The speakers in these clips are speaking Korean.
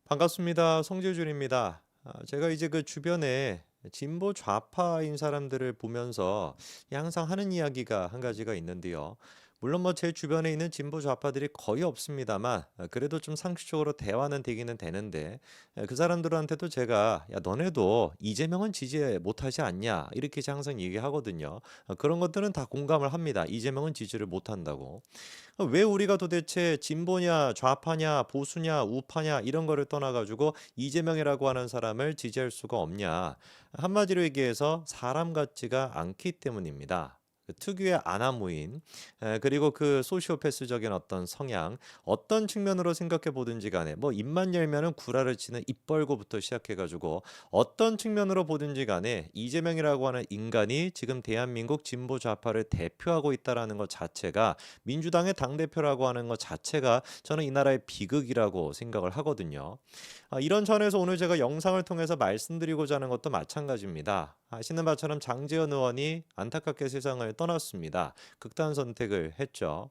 반갑습니다. 송재준입니다. 제가 이제 그 주변에 진보 좌파인 사람들을 보면서 항상 하는 이야기가 한 가지가 있는데요. 물론 뭐 제 주변에 있는 진보 좌파들이 거의 없습니다만 그래도 좀 상식적으로 대화는 되기는 되는데 그 사람들한테도 제가 야 너네도 이재명은 지지 못하지 않냐 이렇게 항상 얘기하거든요. 그런 것들은 다 공감을 합니다. 이재명은 지지를 못한다고. 왜 우리가 도대체 진보냐 좌파냐 보수냐 우파냐 이런 거를 떠나 가지고 이재명이라고 하는 사람을 지지할 수가 없냐. 한마디로 얘기해서 사람 같지가 않기 때문입니다. 그 특유의 아나무인 그리고 그 소시오패스적인 어떤 성향 어떤 측면으로 생각해 보든지 간에 뭐 입만 열면은 구라를 치는 입벌고부터 시작해 가지고 어떤 측면으로 보든지 간에 이재명이라고 하는 인간이 지금 대한민국 진보 좌파를 대표하고 있다라는 것 자체가 민주당의 당대표라고 하는 것 자체가 저는 이 나라의 비극이라고 생각을 하거든요. 이런 전에서 오늘 제가 영상을 통해서 말씀드리고자 하는 것도 마찬가지입니다. 아시는 바처럼 장제원 의원이 안타깝게 세상을 떠났습니다. 극단 선택을 했죠.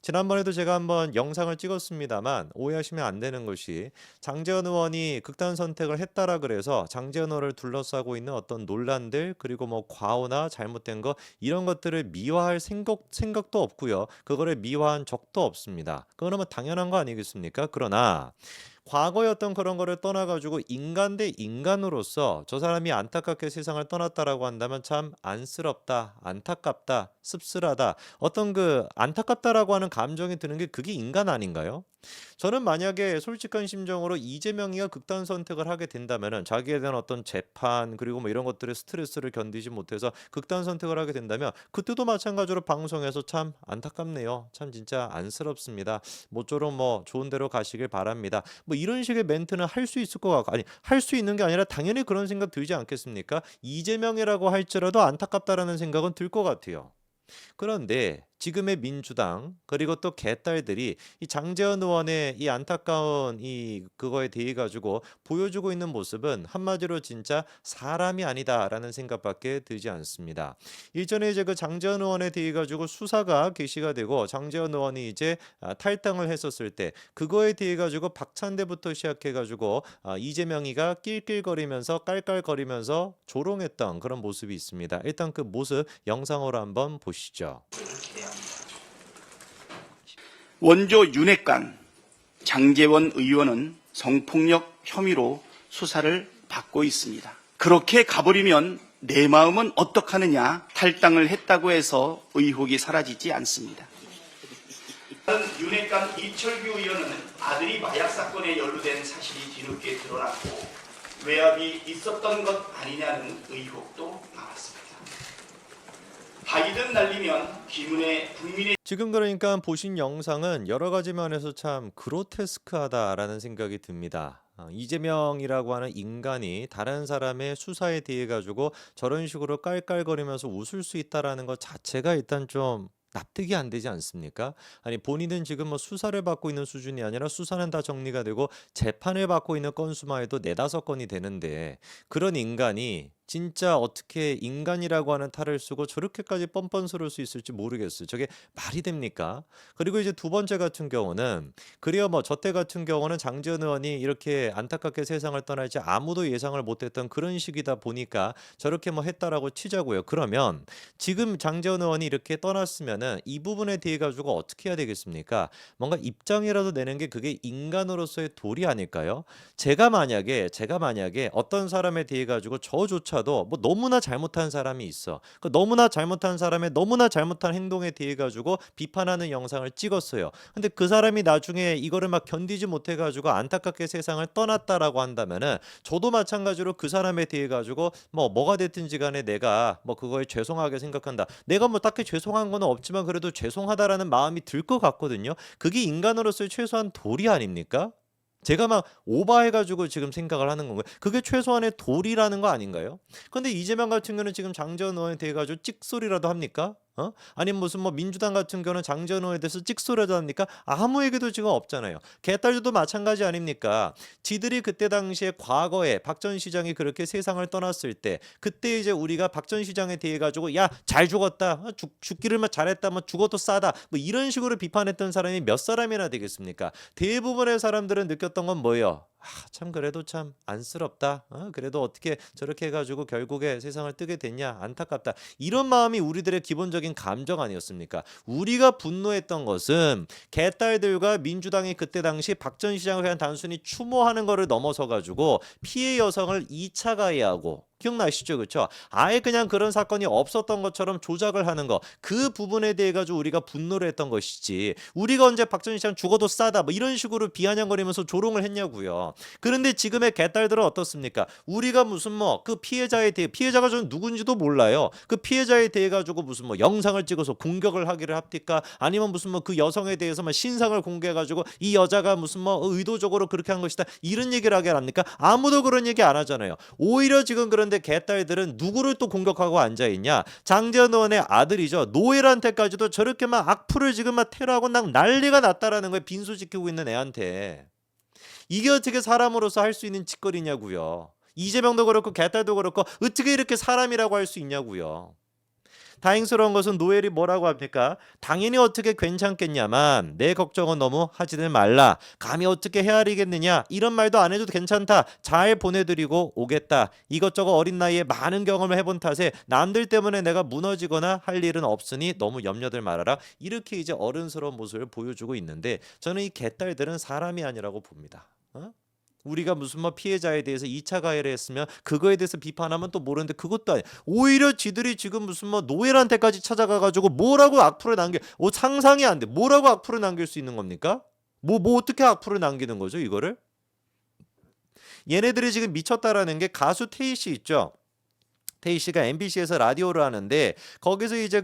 지난번에도 제가 한번 영상을 찍었습니다만 오해하시면 안 되는 것이 장제원 의원이 극단 선택을 했다라 그래서 장제원 의원을 둘러싸고 있는 어떤 논란들 그리고 뭐 과오나 잘못된 거 이런 것들을 미화할 생각도 없고요. 그거를 미화한 적도 없습니다. 그거는 뭐 당연한 거 아니겠습니까? 그러나 과거의 어떤 그런 거를 떠나가지고 인간 대 인간으로서 저 사람이 안타깝게 세상을 떠났다라고 한다면 참 안쓰럽다, 안타깝다, 씁쓸하다. 어떤 그 안타깝다라고 하는 감정이 드는 게 그게 인간 아닌가요? 저는 만약에 솔직한 심정으로 이재명이가 극단 선택을 하게 된다면은 자기에 대한 어떤 재판 그리고 뭐 이런 것들의 스트레스를 견디지 못해서 극단 선택을 하게 된다면 그때도 마찬가지로 방송에서 참 안타깝네요. 참 진짜 안쓰럽습니다. 모쪼록 뭐 좋은 대로 가시길 바랍니다. 뭐 이런 식의 멘트는 할 수 있을 것 같고 아니 할 수 있는 게 아니라 당연히 그런 생각 들지 않겠습니까? 이재명이라고 할지라도 안타깝다라는 생각은 들 것 같아요. 그런데 지금의 민주당 그리고 또 개딸들이 이 장제원 의원의 이 안타까운 이 그거에 대해 가지고 보여주고 있는 모습은 한마디로 진짜 사람이 아니다라는 생각밖에 들지 않습니다. 일전에 이제 그 장제원 의원에 대해 가지고 수사가 개시가 되고 장제원 의원이 이제 탈당을 했었을 때 그거에 대해 가지고 박찬대부터 시작해 가지고 이재명이가 낄낄거리면서 깔깔거리면서 조롱했던 그런 모습이 있습니다. 일단 그 모습 영상으로 한번 보시죠. 원조 윤핵관 장제원 의원은 성폭력 혐의로 수사를 받고 있습니다. 그렇게 가버리면 내 마음은 어떡하느냐, 탈당을 했다고 해서 의혹이 사라지지 않습니다. 윤핵관 이철규 의원은 아들이 마약 사건에 연루된 사실이 뒤늦게 드러났고 외압이 있었던 것 아니냐는 의혹도 나왔습니다. 바이든 날리면 기문의 국민의 지금 그러니까 보신 영상은 여러 가지 면에서 참 그로테스크하다라는 생각이 듭니다. 이재명이라고 하는 인간이 다른 사람의 수사에 대해 가지고 저런 식으로 깔깔거리면서 웃을 수 있다라는 것 자체가 일단 좀 납득이 안 되지 않습니까? 아니 본인은 지금 뭐 수사를 받고 있는 수준이 아니라 수사는 다 정리가 되고 재판을 받고 있는 건수만 해도 네다섯 건이 되는데 그런 인간이 진짜 어떻게 인간이라고 하는 탈을 쓰고 저렇게까지 뻔뻔스러울 수 있을지 모르겠어요. 저게 말이 됩니까? 그리고 이제 두 번째 같은 경우는 그래요 뭐 저 때 같은 경우는 장제원 의원이 이렇게 안타깝게 세상을 떠날지 아무도 예상을 못했던 그런 시기다 보니까 저렇게 뭐 했다라고 치자고요. 그러면 지금 장제원 의원이 이렇게 떠났으면은 이 부분에 대해 가지고 어떻게 해야 되겠습니까? 뭔가 입장이라도 내는 게 그게 인간으로서의 도리 아닐까요? 제가 만약에 어떤 사람에 대해 가지고 저조차도 뭐 너무나 잘못한 사람이 있어. 그 너무나 잘못한 사람의 너무나 잘못한 행동에 대해 가지고 비판하는 영상을 찍었어요. 근데 그 사람이 나중에 이거를 막 견디지 못해 가지고 안타깝게 세상을 떠났다라고 한다면은 저도 마찬가지로 그 사람에 대해 가지고 뭐가 됐든지 간에 내가 뭐 그거에 죄송하게 생각한다. 내가 뭐 딱히 죄송한 건 없지만 그래도 죄송하다라는 마음이 들 것 같거든요. 그게 인간으로서의 최소한 도리 아닙니까? 제가 막 오버해 가지고 지금 생각을 하는 건가요? 그게 최소한의 도리라는 거 아닌가요? 근데 이재명 같은 경우는 지금 장제원 의원에 대해 가지고 찍소리라도 합니까? 아니면 무슨 뭐 민주당 같은 경우는 장제원 의원에 대해서 찍소리라도 합니까? 아무 얘기도 지금 없잖아요. 개딸들도 마찬가지 아닙니까? 지들이 그때 당시에 과거에 박 전 시장이 그렇게 세상을 떠났을 때 그때 이제 우리가 박 전 시장에 대해 가지고 야 잘 죽었다. 죽기를 잘했다. 뭐 죽어도 싸다. 뭐 이런 식으로 비판했던 사람이 몇 사람이나 되겠습니까? 대부분의 사람들은 느꼈던 건 뭐예요? 참 그래도 참 안쓰럽다. 그래도 어떻게 저렇게 해가지고 결국에 세상을 뜨게 됐냐. 안타깝다. 이런 마음이 우리들의 기본적인 감정 아니었습니까? 우리가 분노했던 것은 개딸들과 민주당이 그때 당시 박 전 시장을 그냥 단순히 추모하는 거를 넘어서 가지고 피해 여성을 2차 가해하고 기억나시죠? 그렇죠? 아예 그냥 그런 사건이 없었던 것처럼 조작을 하는 거. 그 부분에 대해 가지고 우리가 분노를 했던 것이지. 우리가 언제 박 전 시장 죽어도 싸다. 뭐 이런 식으로 비아냥거리면서 조롱을 했냐고요. 그런데 지금의 개딸들은 어떻습니까? 우리가 무슨 뭐 그 피해자에 대해 피해자가 저는 누군지도 몰라요. 그 피해자에 대해 가지고 무슨 뭐 영상을 찍어서 공격을 하기를 합니까? 아니면 무슨 뭐 그 여성에 대해서만 신상을 공개해 가지고 이 여자가 무슨 뭐 의도적으로 그렇게 한 것이다. 이런 얘기를 하게 합니까? 아무도 그런 얘기 안 하잖아요. 오히려 지금 그런데 개딸들은 누구를 또 공격하고 앉아 있냐? 장제원 의원의 아들이죠. 노엘한테까지도 저렇게 막 악플을 지금 막 테러하고 막 난리가 났다라는 거에 빈소 지키고 있는 애한테. 이게 어떻게 사람으로서 할 수 있는 짓거리냐고요. 이재명도 그렇고 개딸도 그렇고 어떻게 이렇게 사람이라고 할 수 있냐고요. 다행스러운 것은 노엘이 뭐라고 합니까? 당연히 어떻게 괜찮겠냐만 내 걱정은 너무 하지들 말라. 감히 어떻게 헤아리겠느냐. 이런 말도 안 해도 괜찮다. 잘 보내드리고 오겠다. 이것저것 어린 나이에 많은 경험을 해본 탓에 남들 때문에 내가 무너지거나 할 일은 없으니 너무 염려들 말아라. 이렇게 이제 어른스러운 모습을 보여주고 있는데 저는 이 개딸들은 사람이 아니라고 봅니다. 우리가 무슨 뭐 피해자에 대해서 2차 가해를 했으면 그거에 대해서 비판하면 또 모르는데 그것도 아니야. 오히려 지들이 지금 무슨 뭐 노엘한테까지 찾아가 가지고 뭐라고 악플을 남겨. 상상이 안 돼. 뭐라고 악플을 남길 수 있는 겁니까? 뭐 어떻게 악플을 남기는 거죠, 이거를? 얘네들이 지금 미쳤다라는 게 가수 태희 씨 있죠. 태희 씨가 MBC에서 라디오를 하는데 거기서 이제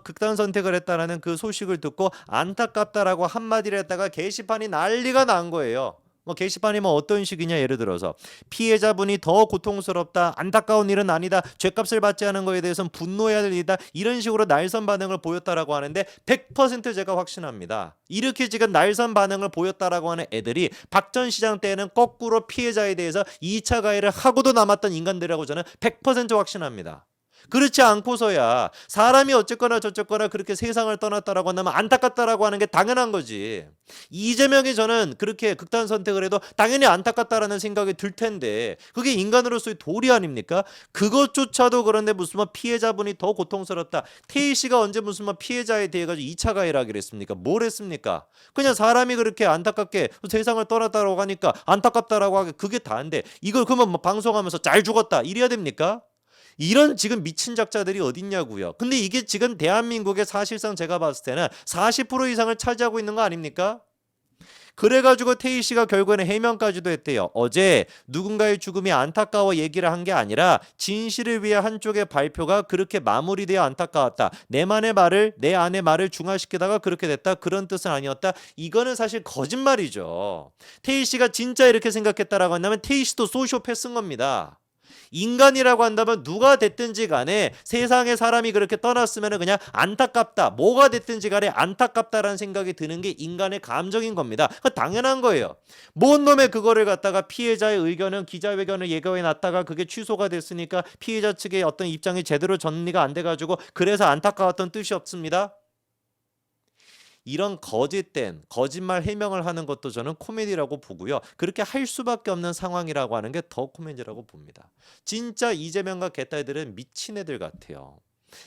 극단 선택을 했다라는 그 소식을 듣고 안타깝다라고 한마디를 했다가 게시판이 난리가 난 거예요. 뭐 게시판이 뭐 어떤 식이냐, 예를 들어서 피해자분이 더 고통스럽다, 안타까운 일은 아니다, 죄값을 받지 않은 거에 대해서는 분노해야 될 일이다, 이런 식으로 날선 반응을 보였다라고 하는데 100% 제가 확신합니다. 이렇게 지금 날선 반응을 보였다라고 하는 애들이 박 전 시장 때는 거꾸로 피해자에 대해서 2차 가해를 하고도 남았던 인간들이라고 저는 100% 확신합니다. 그렇지 않고서야 사람이 어쨌거나 저쨌거나 그렇게 세상을 떠났다라고 한다면 안타깝다라고 하는 게 당연한 거지. 이재명이 저는 그렇게 극단 선택을 해도 당연히 안타깝다라는 생각이 들 텐데 그게 인간으로서의 도리 아닙니까? 그것조차도 그런데 무슨 뭐 피해자분이 더 고통스럽다. 태희 씨가 언제 무슨 뭐 피해자에 대해 가지고 2차 가해를 하기로 했습니까? 뭘 했습니까? 그냥 사람이 그렇게 안타깝게 세상을 떠났다라고 하니까 안타깝다라고 하게 그게 다인데 이걸 그러면 뭐 방송하면서 잘 죽었다 이래야 됩니까? 이런 지금 미친 작자들이 어딨냐고요. 근데 이게 지금 대한민국의 사실상 제가 봤을 때는 40% 이상을 차지하고 있는 거 아닙니까? 그래가지고 태희 씨가 결국에는 해명까지도 했대요. 어제 누군가의 죽음이 안타까워 얘기를 한 게 아니라 진실을 위해 한쪽의 발표가 그렇게 마무리되어 안타까웠다. 내 안의 말을 중화시키다가 그렇게 됐다. 그런 뜻은 아니었다. 이거는 사실 거짓말이죠. 태희 씨가 진짜 이렇게 생각했다라고 한다면 태희 씨도 소시오패스인 겁니다. 인간이라고 한다면 누가 됐든지 간에 세상에 사람이 그렇게 떠났으면 그냥 안타깝다. 뭐가 됐든지 간에 안타깝다라는 생각이 드는 게 인간의 감정인 겁니다. 당연한 거예요. 뭔 놈의 그거를 갖다가 피해자의 의견은 기자회견을 예고해 놨다가 그게 취소가 됐으니까 피해자 측의 어떤 입장이 제대로 정리가 안 돼가지고 그래서 안타까웠던 뜻이 없습니다. 이런 거짓된 거짓말 해명을 하는 것도 저는 코미디라고 보고요. 그렇게 할 수밖에 없는 상황이라고 하는 게 더 코미디라고 봅니다. 진짜 이재명과 개딸들은 미친 애들 같아요.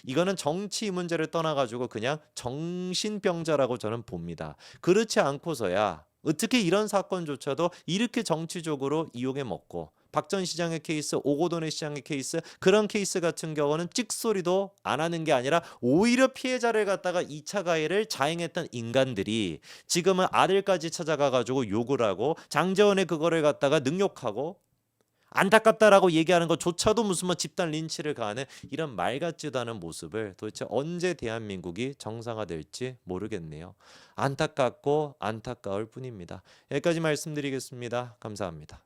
이거는 정치 문제를 떠나가지고 그냥 정신병자라고 저는 봅니다. 그렇지 않고서야 어떻게 이런 사건조차도 이렇게 정치적으로 이용해 먹고 박 전 시장의 케이스, 오고돈의 시장의 케이스, 그런 케이스 같은 경우는 찍소리도 안 하는 게 아니라 오히려 피해자를 갖다가 2차 가해를 자행했던 인간들이 지금은 아들까지 찾아가 가지고 욕을 하고 장제원의 그거를 갖다가 능욕하고 안타깝다라고 얘기하는 것조차도 무슨 뭐 집단 린치를 가하는 이런 말 같지도 않은 모습을 도대체 언제 대한민국이 정상화될지 모르겠네요. 안타깝고 안타까울 뿐입니다. 여기까지 말씀드리겠습니다. 감사합니다.